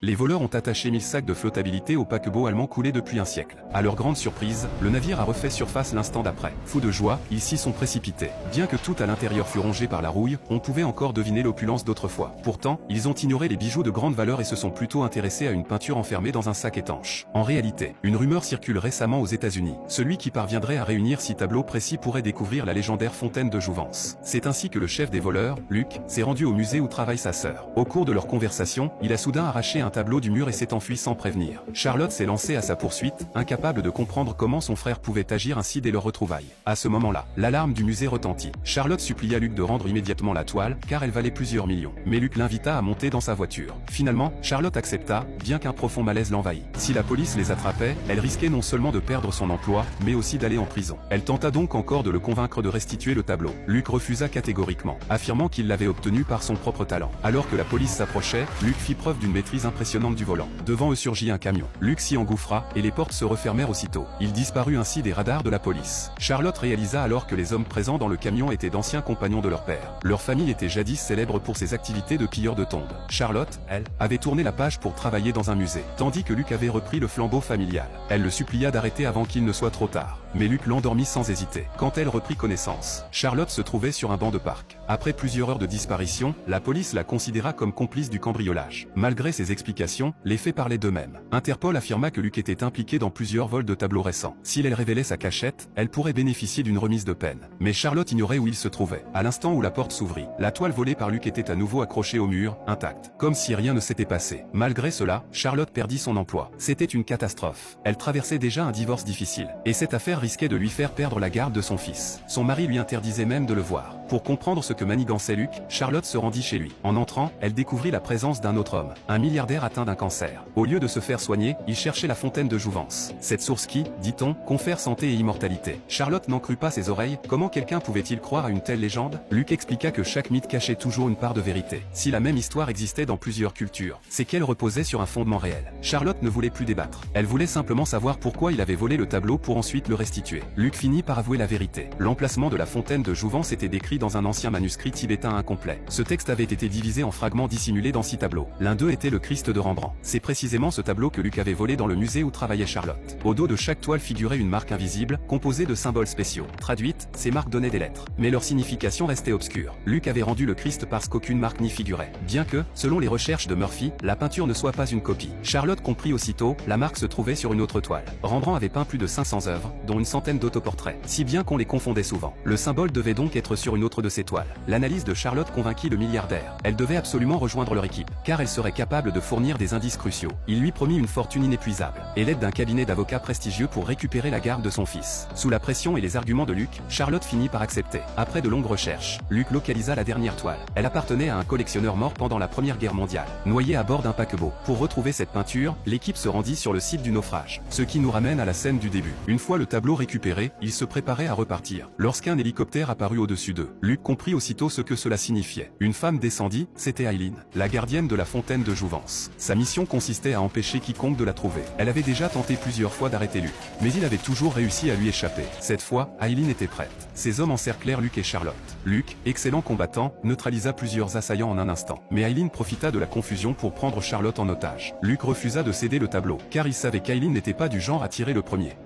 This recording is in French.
Les voleurs ont attaché 1000 sacs de flottabilité au paquebot allemand coulé depuis un siècle. À leur grande surprise, le navire a refait surface l'instant d'après. Fous de joie, ils s'y sont précipités. Bien que tout à l'intérieur fût rongé par la rouille, on pouvait encore deviner l'opulence d'autrefois. Pourtant, ils ont ignoré les bijoux de grande valeur et se sont plutôt intéressés à une peinture enfermée dans un sac étanche. En réalité, une rumeur circule récemment aux États-Unis. Celui qui parviendrait à réunir 6 tableaux précis pourrait découvrir la légendaire fontaine de Jouvence. C'est ainsi que le chef des voleurs, Luc, s'est rendu au musée où travaille sa sœur. Au cours de leur conversation, il a soudain arraché un tableau du mur et s'est enfui sans prévenir. Charlotte s'est lancée à sa poursuite, incapable de comprendre comment son frère pouvait agir ainsi dès leur retrouvailles. À ce moment-là, l'alarme du musée retentit. Charlotte supplia Luc de rendre immédiatement la toile, car elle valait plusieurs millions. Mais Luc l'invita à monter dans sa voiture. Finalement, Charlotte accepta, bien qu'un profond malaise l'envahît. Si la police les attrapait, elle risquait non seulement de perdre son emploi, mais aussi d'aller en prison. Elle tenta donc encore de le convaincre de restituer le tableau. Luc refusa catégoriquement, affirmant qu'il l'avait obtenu par son propre talent. Alors que la police s'approchait, Luc fit preuve d'une maîtrise impressionnante du volant. Devant eux surgit un camion. Luc s'y engouffra, et les portes se refermèrent aussitôt. Il disparut ainsi des radars de la police. Charlotte réalisa alors que les hommes présents dans le camion étaient d'anciens compagnons de leur père. Leur famille était jadis célèbre pour ses activités de pilleur de tombes. Charlotte, elle, avait tourné la page pour travailler dans un musée, tandis que Luc avait repris le flambeau familial. Elle le supplia d'arrêter avant qu'il ne soit trop tard. Mais Luc l'endormit sans hésiter. Quand elle reprit connaissance, Charlotte se trouvait sur un banc de parc. Après plusieurs heures de disparition, la police la considéra comme complice du cambriolage. Malgré ses explications, les faits parlaient d'eux-mêmes. Interpol affirma que Luc était impliqué dans plusieurs vols de tableaux récents. Si elle révélait sa cachette, elle pourrait bénéficier d'une remise de peine. Mais Charlotte ignorait où il se trouvait. À l'instant où la porte s'ouvrit, la toile volée par Luc était à nouveau accrochée au mur, intacte. Comme si rien ne s'était passé. Malgré cela, Charlotte perdit son emploi. C'était une catastrophe. Elle traversait déjà un divorce difficile. Et cette affaire risquait de lui faire perdre la garde de son fils. Son mari lui interdisait même de le voir. Pour comprendre ce que manigançait Luc, Charlotte se rendit chez lui. En entrant, elle découvrit la présence d'un autre homme, un milliardaire atteint d'un cancer. Au lieu de se faire soigner, il cherchait la fontaine de Jouvence. Cette source qui, dit-on, confère santé et immortalité. Charlotte n'en crut pas ses oreilles. Comment quelqu'un pouvait-il croire à une telle légende? Luc expliqua que chaque mythe cachait toujours une part de vérité. Si la même histoire existait dans plusieurs cultures, c'est qu'elle reposait sur un fondement réel. Charlotte ne voulait plus débattre. Elle voulait simplement savoir pourquoi il avait volé le tableau pour ensuite le restituer. Luc finit par avouer la vérité. L'emplacement de la fontaine de Jouvence était décrit dans un ancien manuscrit tibétain incomplet. Ce texte avait été divisé en fragments dissimulés dans 6 tableaux. L'un d'eux était le Christ de Rembrandt. C'est précisément ce tableau que Luc avait volé dans le musée où travaillait Charlotte. Au dos de chaque toile figurait une marque invisible, composée de symboles spéciaux. Traduite, ces marques donnaient des lettres. Mais leur signification restait obscure. Luc avait rendu le Christ parce qu'aucune marque n'y figurait. Bien que, selon les recherches de Murphy, la peinture ne soit pas une copie. Charlotte comprit aussitôt, la marque se trouvait sur une autre toile. Rembrandt avait peint plus de 500 œuvres, dont une centaine d'autoportraits. Si bien qu'on les confondait souvent. Le symbole devait donc être sur une autre de ces toiles. L'analyse de Charlotte convainquit le milliardaire. Elle devait absolument rejoindre leur équipe, car elle serait capable de fournir des indices cruciaux. Il lui promit une fortune inépuisable, et l'aide d'un cabinet d'avocats prestigieux pour récupérer la garde de son fils. Sous la pression et les arguments de Luc, Charlotte finit par accepter. Après de longues recherches, Luc localisa la dernière toile. Elle appartenait à un collectionneur mort pendant la Première Guerre mondiale, noyé à bord d'un paquebot. Pour retrouver cette peinture, l'équipe se rendit sur le site du naufrage. Ce qui nous ramène à la scène du début. Une fois le tableau récupéré, ils se préparaient à repartir, lorsqu'un hélicoptère apparut au-dessus d'eux. Luc comprit aussitôt ce que cela signifiait. Une femme descendit, c'était Aileen, la gardienne de la fontaine de Jouvence. Sa mission consistait à empêcher quiconque de la trouver. Elle avait déjà tenté plusieurs fois d'arrêter Luc, mais il avait toujours réussi à lui échapper. Cette fois, Aileen était prête. Ses hommes encerclèrent Luc et Charlotte. Luc, excellent combattant, neutralisa plusieurs assaillants en un instant. Mais Aileen profita de la confusion pour prendre Charlotte en otage. Luc refusa de céder le tableau, car il savait qu'Aileen n'était pas du genre à tirer le premier.